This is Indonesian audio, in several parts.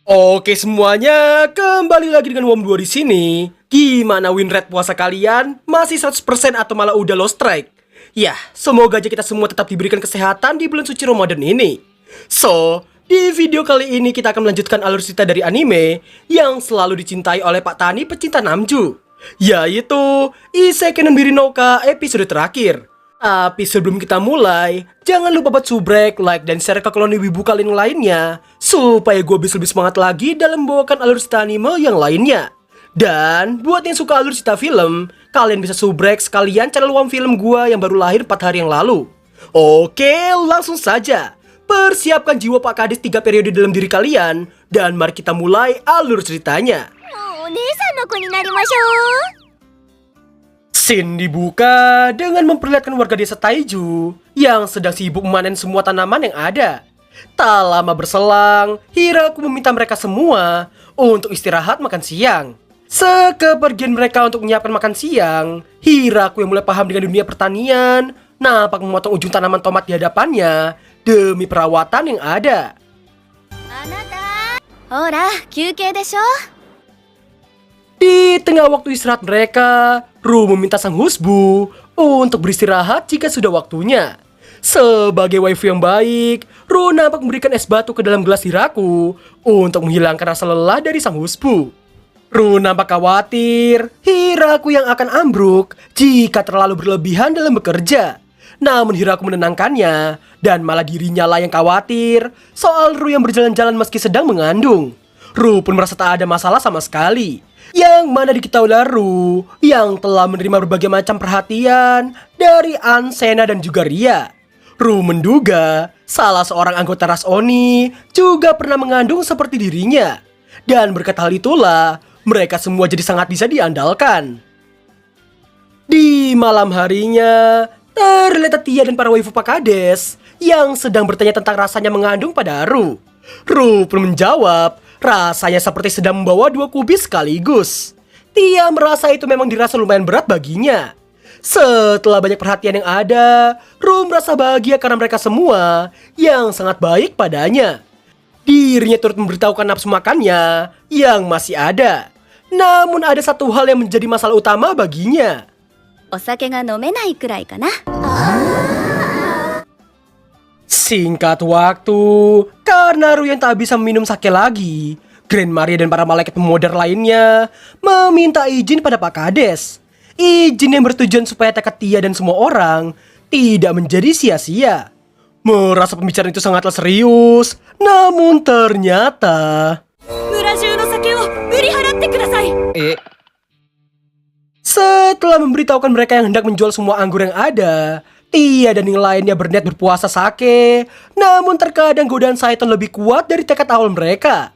Oke semuanya, kembali lagi dengan Wom 2 di sini. Gimana win rate puasa kalian? Masih 100% atau malah udah lost strike? Ya, semoga aja kita semua tetap diberikan kesehatan di bulan suci Ramadan ini. So, di video kali ini kita akan melanjutkan alur cerita dari anime yang selalu dicintai oleh Pak Tani pecinta Namju, yaitu Isekai no Mirai no Uka episode terakhir. Tapi sebelum kita mulai, jangan lupa buat subrek, like, dan share ke koloni wibu kalian lainnya supaya gue bisa lebih semangat lagi dalam membawakan alur cerita anime yang lainnya. Dan buat yang suka alur cerita film, kalian bisa subrek sekalian channel Wom Film gue yang baru lahir 4 hari yang lalu. Oke, langsung saja. Persiapkan jiwa Pak Kades 3 periode dalam diri kalian, dan mari kita mulai alur ceritanya. Scene dibuka dengan memperlihatkan warga desa Taiju yang sedang sibuk memanen semua tanaman yang ada. Tak lama berselang, Hiraku meminta mereka semua untuk istirahat makan siang. Sekepergian mereka untuk menyiapkan makan siang, Hiraku yang mulai paham dengan dunia pertanian nampak memotong ujung tanaman tomat di hadapannya demi perawatan yang ada. Di tengah waktu istirahat mereka, Ru meminta sang husbu untuk beristirahat jika sudah waktunya. Sebagai waifu yang baik, Ru nampak memberikan es batu ke dalam gelas Hiraku untuk menghilangkan rasa lelah dari sang husbu. Ru nampak khawatir Hiraku yang akan ambruk jika terlalu berlebihan dalam bekerja. Namun Hiraku menenangkannya, dan malah dirinya lah yang khawatir soal Ru yang berjalan-jalan meski sedang mengandung. Ru pun merasa tak ada masalah sama sekali. Yang mana diketahui Ru yang telah menerima berbagai macam perhatian dari Ansena dan juga Ria. Ru menduga salah seorang anggota ras Oni juga pernah mengandung seperti dirinya. Dan berkat hal itulah mereka semua jadi sangat bisa diandalkan. Di malam harinya, terlihat Tia dan para waifu Pak Kades yang sedang bertanya tentang rasanya mengandung pada Ru. Ru pun menjawab, rasanya seperti sedang membawa 2 kubis sekaligus. Tia merasa itu memang dirasa lumayan berat baginya. Setelah banyak perhatian yang ada, Ru merasa bahagia karena mereka semua yang sangat baik padanya. Dirinya turut memberitahukan nafsu makannya yang masih ada. Namun ada satu hal yang menjadi masalah utama baginya. Singkat waktu, karena Ru yang tak bisa meminum sake lagi, Grand Maria dan para malaikat pemodar lainnya meminta izin pada Pak Kades. Izin yang bertujuan supaya tekad Tia dan semua orang tidak menjadi sia-sia. Merasa pembicaraan itu sangatlah serius, namun ternyata setelah memberitahukan mereka yang hendak menjual semua anggur yang ada, Tia dan yang lainnya berniat berpuasa sake. Namun terkadang godaan Saiton lebih kuat dari tekad awal mereka.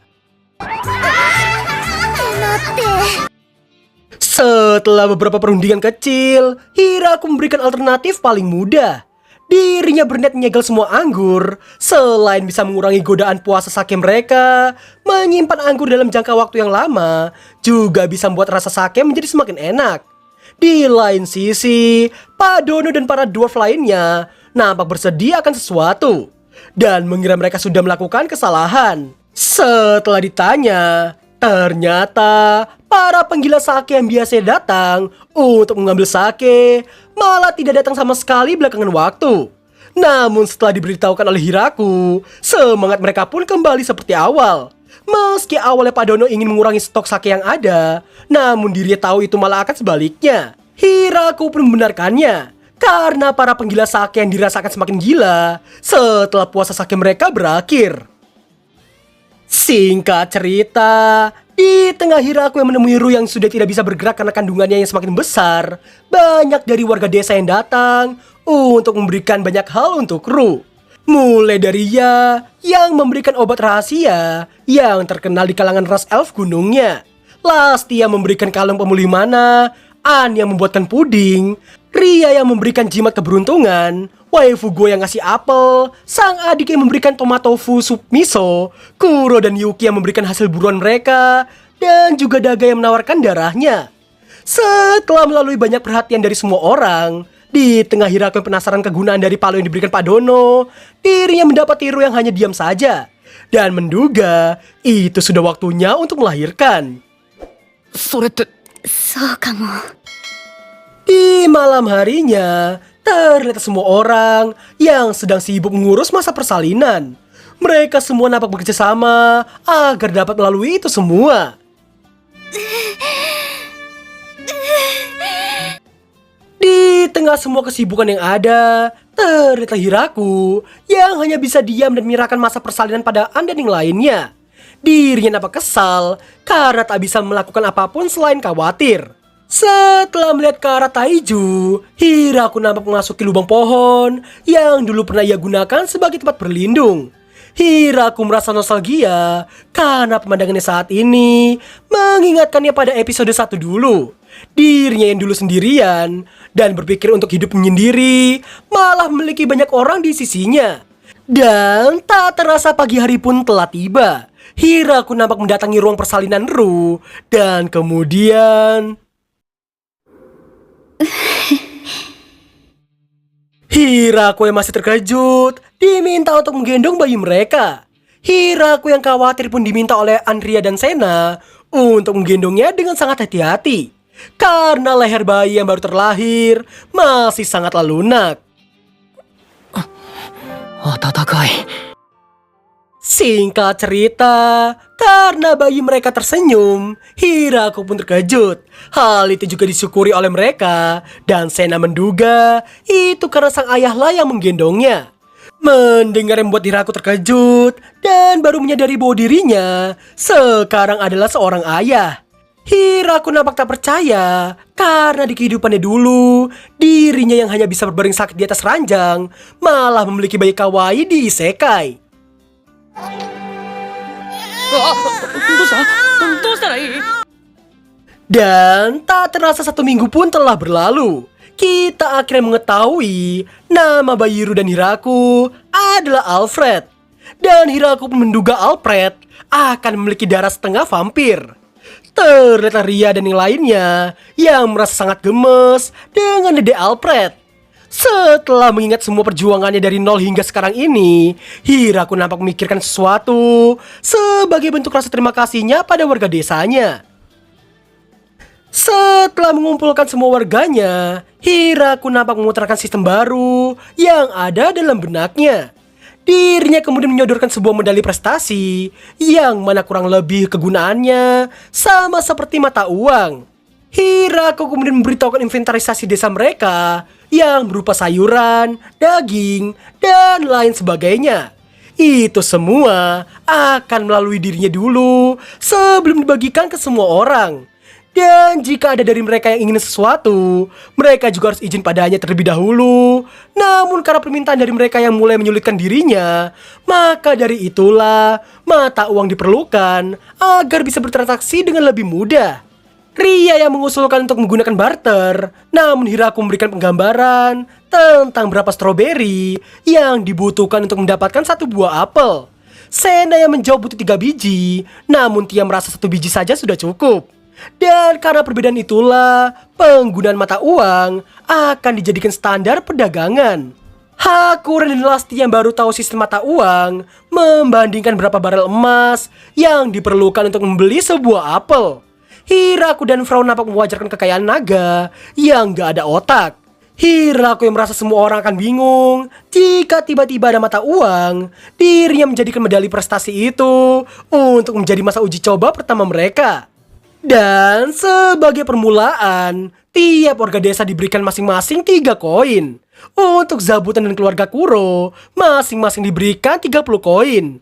Setelah beberapa perundingan kecil, Hiraku memberikan alternatif paling mudah. Dirinya berniat menyegel semua anggur. Selain bisa mengurangi godaan puasa sake mereka, menyimpan anggur dalam jangka waktu yang lama juga bisa membuat rasa sake menjadi semakin enak. Di lain sisi, Pak Dono dan para dwarf lainnya nampak bersedia akan sesuatu dan mengira mereka sudah melakukan kesalahan. Setelah ditanya, ternyata para penggila sake yang biasa datang untuk mengambil sake malah tidak datang sama sekali belakangan waktu. Namun setelah diberitahukan oleh Hiraku, semangat mereka pun kembali seperti awal. Meski awalnya Pak Dono ingin mengurangi stok sake yang ada, namun dirinya tahu itu malah akan sebaliknya. Hiraku pun membenarkannya, karena para penggila sake yang dirasakan semakin gila setelah puasa sake mereka berakhir. Singkat cerita, di tengah Hiraku yang menemui Ru yang sudah tidak bisa bergerak karena kandungannya yang semakin besar, banyak dari warga desa yang datang untuk memberikan banyak hal untuk Ru. Mulai dari Ia yang memberikan obat rahasia yang terkenal di kalangan ras elf gunungnya, Lastia memberikan kalung pemulih mana, An yang membuatkan puding, Ria yang memberikan jimat keberuntungan, waifu Go yang ngasih apel, sang adik yang memberikan tomatofu sup miso, Kuro dan Yuki yang memberikan hasil buruan mereka, dan juga Daga yang menawarkan darahnya. Setelah melalui banyak perhatian dari semua orang, di tengah Hiraku yang penasaran kegunaan dari palu yang diberikan Pak Dono, dirinya mendapat Ru yang hanya diam saja. dan menduga itu sudah waktunya untuk melahirkan. それって、そうかも。 Di malam harinya, ternyata semua orang yang sedang sibuk mengurus masa persalinan. Mereka semua nampak bekerja sama agar dapat melalui itu semua. Di tengah semua kesibukan yang ada, ternyata Hiraku yang hanya bisa diam dan menyerahkan masa persalinan pada Undeading lainnya. Dirinya nampak kesal karena tak bisa melakukan apapun selain khawatir. Setelah melihat ke arah Taiju, Hiraku nampak memasuki lubang pohon yang dulu pernah ia gunakan sebagai tempat berlindung. Hiraku merasa nostalgia karena pemandangannya saat ini mengingatkannya pada episode 1 dulu. Dirinya yang dulu sendirian dan berpikir untuk hidup menyendiri, malah memiliki banyak orang di sisinya. Dan tak terasa pagi hari pun telah tiba. Hiraku nampak mendatangi ruang persalinan Ru dan kemudian Hiraku yang masih terkejut diminta untuk menggendong bayi mereka. Hiraku yang khawatir pun diminta oleh Andrea dan Sena untuk menggendongnya dengan sangat hati-hati karena leher bayi yang baru terlahir masih sangatlah lunak. 温かい。 Singkat cerita, karena bayi mereka tersenyum, Hiraku pun terkejut. Hal itu juga disyukuri oleh mereka, dan Sena menduga itu karena sang ayahlah yang menggendongnya. Mendengar yang membuat Hiraku terkejut, dan baru menyadari bahwa dirinya sekarang adalah seorang ayah. Hiraku nampak tak percaya, karena di kehidupannya dulu, dirinya yang hanya bisa berbaring sakit di atas ranjang, malah memiliki bayi kawaii di isekai. どうした？どうしたらいい？ Dan tak terasa 1 minggu pun telah berlalu. Kita akhirnya mengetahui nama bayi Ru dan Hiraku adalah Alfred. Dan Hiraku pun menduga Alfred akan memiliki darah setengah vampir. Ternyata Ria dan yang lainnya yang merasa sangat gemes dengan Dede Alfred. Setelah mengingat semua perjuangannya dari nol hingga sekarang ini, Hiraku nampak memikirkan sesuatu sebagai bentuk rasa terima kasihnya pada warga desanya. Setelah mengumpulkan semua warganya, Hiraku nampak memutarkan sistem baru yang ada dalam benaknya. Dirinya kemudian menyodorkan sebuah medali prestasi yang mana kurang lebih kegunaannya sama seperti mata uang. Hiraku kemudian memberitahukan inventarisasi desa mereka yang berupa sayuran, daging, dan lain sebagainya. Itu semua akan melalui dirinya dulu sebelum dibagikan ke semua orang. Dan jika ada dari mereka yang ingin sesuatu, mereka juga harus izin padanya terlebih dahulu. Namun karena permintaan dari mereka yang mulai menyulitkan dirinya, maka dari itulah mata uang diperlukan agar bisa bertransaksi dengan lebih mudah. Ria yang mengusulkan untuk menggunakan barter, namun Hiraku memberikan penggambaran tentang berapa stroberi yang dibutuhkan untuk mendapatkan 1 buah apel. Sena yang menjawab butuh 3 biji, namun Tia merasa 1 biji saja sudah cukup. Dan karena perbedaan itulah, penggunaan mata uang akan dijadikan standar perdagangan. Hakura dan Lasti yang baru tahu sistem mata uang membandingkan berapa barel emas yang diperlukan untuk membeli sebuah apel. Hiraku dan Frau nampak mewajarkan kekayaan naga yang gak ada otak. Hiraku yang merasa semua orang akan bingung jika tiba-tiba ada mata uang. Dirinya menjadikan medali prestasi itu untuk menjadi masa uji coba pertama mereka. Dan sebagai permulaan, tiap warga desa diberikan masing-masing 3 koin. Untuk Zabuton dan keluarga Kuro, masing-masing diberikan 30 koin.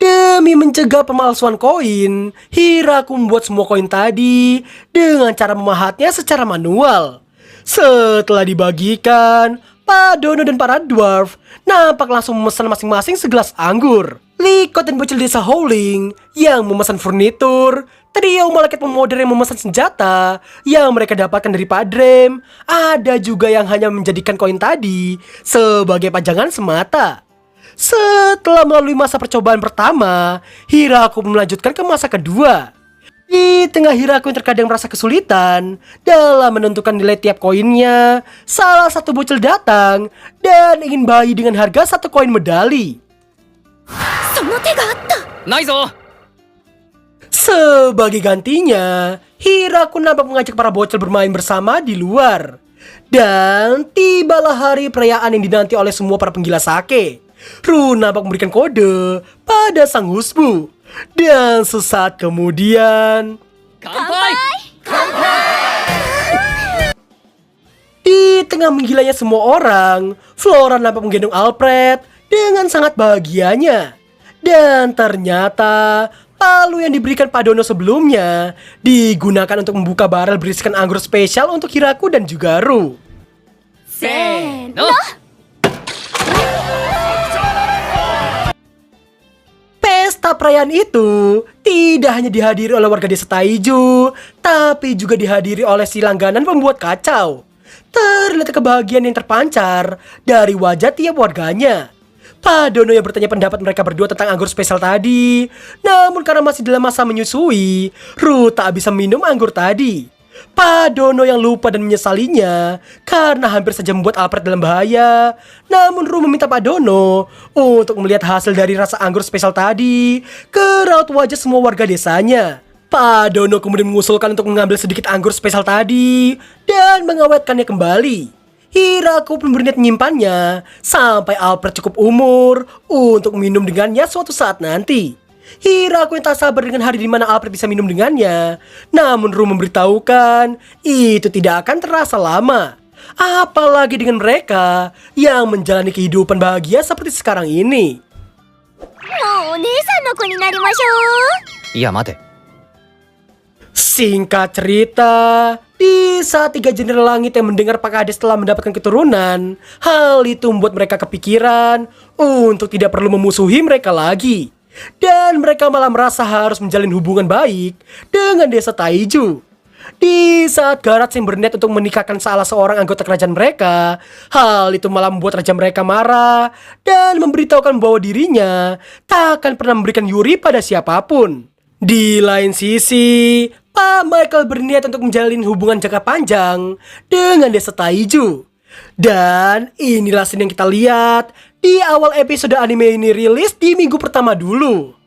Demi mencegah pemalsuan koin, Hiraku membuat semua koin tadi dengan cara memahatnya secara manual. Setelah dibagikan, Pak Dono dan para dwarf nampak langsung memesan masing-masing segelas anggur. Likot dan bocil desa Howling yang memesan furnitur. Trio malaikat pemodern yang memesan senjata yang mereka dapatkan dari Pak Drem. Ada juga yang hanya menjadikan koin tadi sebagai pajangan semata. Setelah melalui masa percobaan pertama, Hiraku melanjutkan ke masa kedua. Di tengah Hiraku yang terkadang merasa kesulitan dalam menentukan nilai tiap koinnya, salah satu bocil datang dan ingin bayi dengan harga 1 koin medali. その手があった。ないぞ。 Sebagai gantinya, Hiraku nampak mengajak para bocil bermain bersama di luar. Dan tibalah hari perayaan yang dinanti oleh semua para penggila sake. Ru nampak memberikan kode pada sang husbu. Dan sesaat kemudian, 乾杯。 di tengah menggilanya semua orang, Flora nampak menggendong Alfred dengan sangat bahagianya. Dan ternyata palu yang diberikan Pak Dono sebelumnya digunakan untuk membuka barel berisikan anggur spesial untuk Hiraku dan juga Ru. せーの。 の。 Pesta perayaan itu tidak hanya dihadiri oleh warga desa Taiju, tapi juga dihadiri oleh si langganan pembuat kacau. Terlihat kebahagiaan yang terpancar dari wajah tiap warganya. Pak Dono yang bertanya pendapat mereka berdua tentang anggur spesial tadi. Namun karena masih dalam masa menyusui, Ru tak bisa minum anggur tadi. Pak Dono yang lupa dan menyesalinya karena hampir saja membuat Alfred dalam bahaya. Namun Ru meminta Pak Dono untuk melihat hasil dari rasa anggur spesial tadi ke raut wajah semua warga desanya. Pak Dono kemudian mengusulkan untuk mengambil sedikit anggur spesial tadi dan mengawetkannya kembali. Hiraku pun berniat menyimpannya sampai Alfred cukup umur untuk minum dengannya suatu saat nanti. Hiraku yang tak sabar dengan hari di mana Alfred bisa minum dengannya. Namun Ru memberitahukan itu tidak akan terasa lama. Apalagi dengan mereka yang menjalani kehidupan bahagia seperti sekarang ini. もうお姉さんの子になりましょう。いや待て。 Singkat cerita, di saat tiga jenderal langit yang mendengar Pak Kades telah mendapatkan keturunan, hal itu membuat mereka kepikiran untuk tidak perlu memusuhi mereka lagi. Dan mereka malah merasa harus menjalin hubungan baik dengan desa Taiju. Di saat Garats yang berniat untuk menikahkan salah seorang anggota kerajaan mereka, hal itu malah membuat raja mereka marah dan memberitahukan bahwa dirinya tak akan pernah memberikan Yuri pada siapapun. Di lain sisi, Pak Michael berniat untuk menjalin hubungan jangka panjang dengan desa Taiju. Dan inilah scene yang kita lihat di awal episode anime ini rilis di minggu pertama dulu.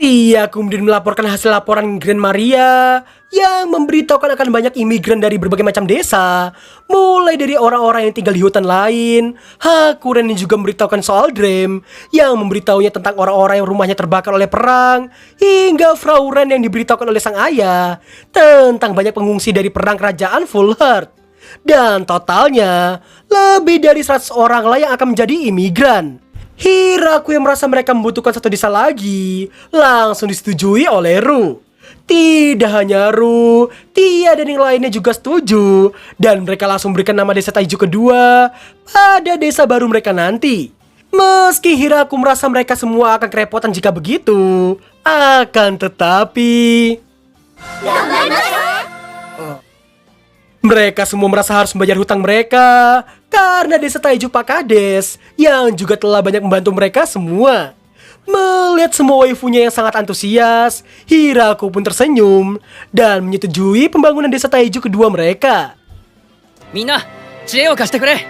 Tia kemudian melaporkan hasil laporan Grand Maria yang memberitahukan akan banyak imigran dari berbagai macam desa, mulai dari orang-orang yang tinggal di hutan lain. Hakuren juga memberitahukan soal Dream yang memberitahunya tentang orang-orang yang rumahnya terbakar oleh perang, hingga Frauren yang diberitahukan oleh sang ayah tentang banyak pengungsi dari perang kerajaan Full Heart. Dan totalnya lebih dari 100 orang lah yang akan menjadi imigran. Hiraku yang merasa mereka membutuhkan satu desa lagi langsung disetujui oleh Ru. Tidak hanya Ru, Tia dan yang lainnya juga setuju. Dan mereka langsung berikan nama desa Taiju kedua pada desa baru mereka nanti. Meski Hiraku merasa mereka semua akan kerepotan jika begitu, akan tetapi mereka semua merasa harus membayar hutang mereka karena desa Taiju Pak Kades yang juga telah banyak membantu mereka semua. Melihat semua waifunya yang sangat antusias, Hiraku pun tersenyum dan menyetujui pembangunan desa Taiju kedua mereka. みんな知恵を貸してくれ。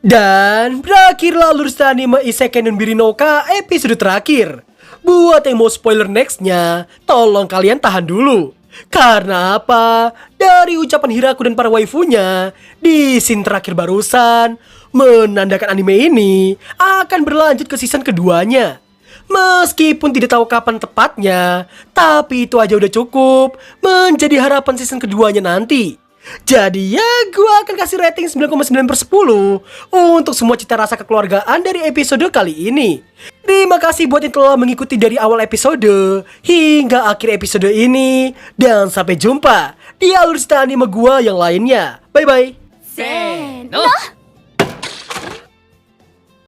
Dan berakhirlah Lurusda Anime Isekai Nunbiri no Ka episode terakhir. Buat yang mau spoiler nextnya, tolong kalian tahan dulu. Karena apa? Dari ucapan Hiraku dan para waifunya di scene terakhir barusan menandakan anime ini akan berlanjut ke season keduanya. Meskipun tidak tahu kapan tepatnya, tapi itu aja udah cukup menjadi harapan season keduanya nanti. Jadi ya gue akan kasih rating 9,9/10 untuk semua cita rasa kekeluargaan dari episode kali ini. Terima kasih buat yang telah mengikuti dari awal episode hingga akhir episode ini. Dan sampai jumpa di alur cerita anime gue yang lainnya. Bye bye. せーの。